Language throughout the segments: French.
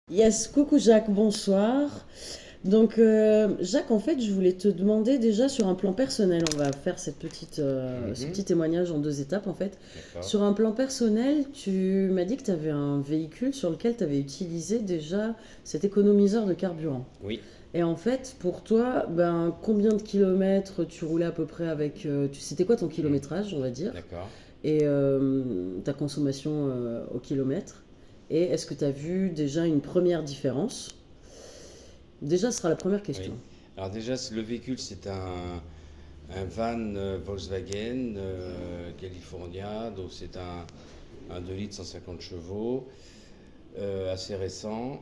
Yes, coucou Jacques, bonsoir. Jacques, en fait, je voulais te demander déjà sur un plan personnel, on va faire ce Mhm, petit témoignage en deux étapes en fait. d'accord. Sur un plan personnel, tu m'as dit que tu avais un véhicule sur lequel tu avais utilisé déjà cet économiseur de carburant. Oui, Et en fait, pour toi, ben, combien de kilomètres tu roulais à peu près avec... c'était quoi ton mhm, kilométrage, on va dire? d'accord. Et ta consommation au kilomètre. Et est-ce que tu as vu déjà une première différence? Déjà, ce sera la première Oui. question. Alors déjà, le véhicule, c'est un van Volkswagen California. Donc c'est un 2 litres 150 chevaux, assez récent.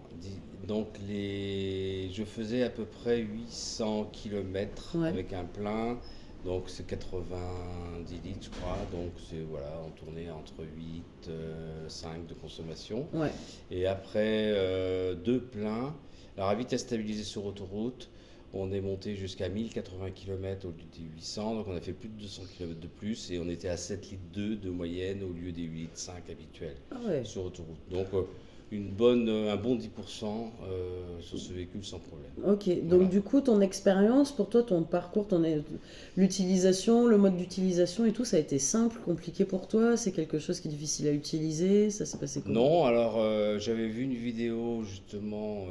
Donc je faisais à peu près 800 kilomètres Ouais, avec un plein. Donc c'est 90 litres, je crois. Donc c'est voilà, on tournait entre 8 5 de consommation. ouais. Et après deux pleins, alors à vitesse stabilisée sur autoroute, on est monté jusqu'à 1080 km au lieu des 800, donc on a fait plus de 200 km de plus et on était à 7 litres 2 de moyenne au lieu des 8 litres 5 habituels Ah ouais. sur autoroute. Donc un bon 10% sur ce véhicule sans problème. Ok, donc Voilà. du coup, ton expérience, pour toi, ton parcours, l'utilisation, le mode d'utilisation et tout, ça a été simple, compliqué pour toi? C'est quelque chose qui est difficile à utiliser? Ça s'est passé comment? Non, alors j'avais vu une vidéo justement,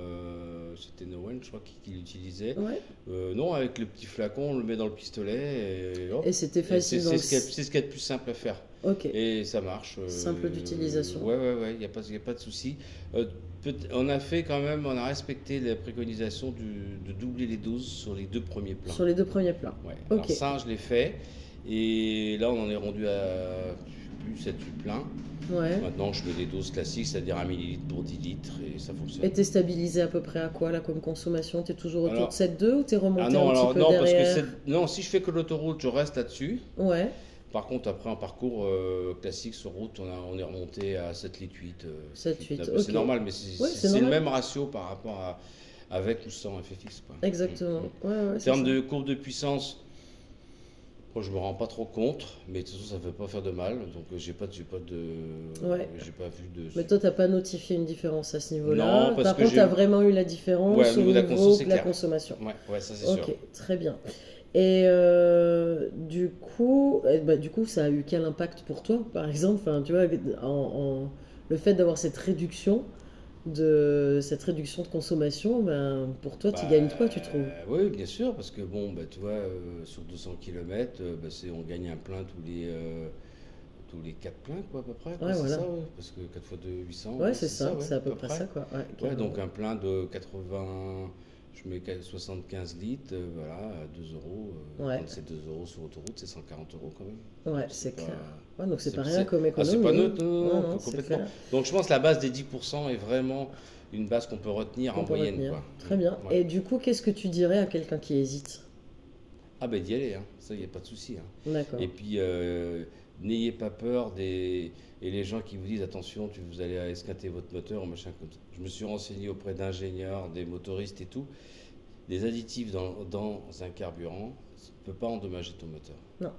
c'était Noël, je crois, qui l'utilisait. Ouais. Non, avec le petit flacon, on le met dans le pistolet et Et hop. c'était Et facile dans c'est ce qu'il y a de plus simple à faire. Ok, Et ça marche. simple d'utilisation. Ouais, il y a pas de souci. On a fait quand même, on a respecté la préconisation de doubler les doses sur les deux premiers plans. Sur les deux premiers plats. Ouais, alors Ok, ça, je l'ai fait. Et là, on en est rendu à plus 7-8 pleins. ouais. Maintenant, je mets des doses classiques, c'est-à-dire 1 millilitre pour 10 litres, et ça fonctionne. Et t'es stabilisé à peu près à quoi là comme consommation? T'es toujours autour de Alors, 7,2 ou t'es ah remonté un non, petit alors peu non, parce que derrière? non, si je fais que l'autoroute, je reste là-dessus. Ouais, Par contre, après un parcours classique sur route, on est remonté à 7 litres 8. 7, 8, C'est ok. normal, mais Ouais, c'est c'est le normal. même ratio par rapport à avec ou sans effet fixe, quoi. Exactement. Ouais, ouais, En c'est termes ça. de courbe de puissance, moi, je me rends pas trop compte, mais de toute façon, ça ne veut pas faire de mal. Donc, Ouais. j'ai pas vu de. Mais toi, t'as pas notifié une différence à ce Non, niveau-là. parce Par que contre, t'as vraiment eu la ouais, au différence au niveau de la conso, niveau c'est de la clair. consommation. Ouais, ça c'est sûr. Ok, très bien. Et du coup, ça a eu quel impact pour toi, par exemple, enfin, tu vois, le fait d'avoir cette réduction de consommation, ben, pour toi, tu gagnes quoi, tu trouves? Oui, bien sûr, parce que bon, bah, tu vois, sur 200 km, on gagne un plein tous les 4 pleins, quoi, à peu près, quoi, Ouais, c'est voilà. ça, ouais, parce que 4 fois 2, 800, Ouais, ouais, c'est c'est ça, ça, ouais, c'est à à peu peu près près. ça, quoi. Ouais, Ouais, carrément. donc un plein de 80, je mets 75 litres, voilà, à 2 euros, Ouais, quand c'est 2 euros sur autoroute, c'est 140 euros quand même. ouais, Donc c'est c'est clair. pas. Ouais, donc c'est pas rien C'est- comme Ah, c'est pas économie, hein. neutre, non, non, Non, non, non, c'est complètement. clair. Donc je pense que la base des 10% est vraiment une base qu'on peut retenir Qu'on en peut moyenne, retenir. quoi. Très bien. Ouais. Et du coup, qu'est-ce que tu dirais à quelqu'un qui hésite? Ah ben d'y aller, hein. Ça, il n'y a pas de souci, hein. Et D'accord. puis, n'ayez pas peur des... Et les gens qui vous disent, attention, vous allez esquinter votre moteur, ou machin comme ça. Je me suis renseigné auprès d'ingénieurs, des motoristes et tout. Des additifs dans un carburant, ça ne peut pas endommager ton moteur. Non.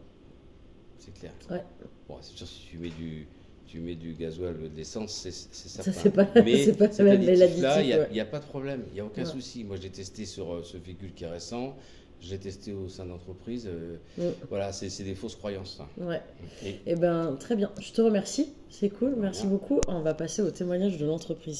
C'est clair. Ouais. Bon, c'est sûr, si tu mets du gasoil ou de l'essence, c'est Ça, certain. c'est Mais pas cet même additif-là, l'additif, ouais. il y a pas de problème, il n'y a aucun Ouais. souci. Moi, j'ai testé sur ce véhicule qui est récent, je l'ai testé au sein d'entreprise. Mm. Voilà, c'est des fausses croyances, ça. Ouais. Et Eh ben, très bien. Je te remercie. C'est cool. de Merci rien. beaucoup. On va passer au témoignage de l'entreprise.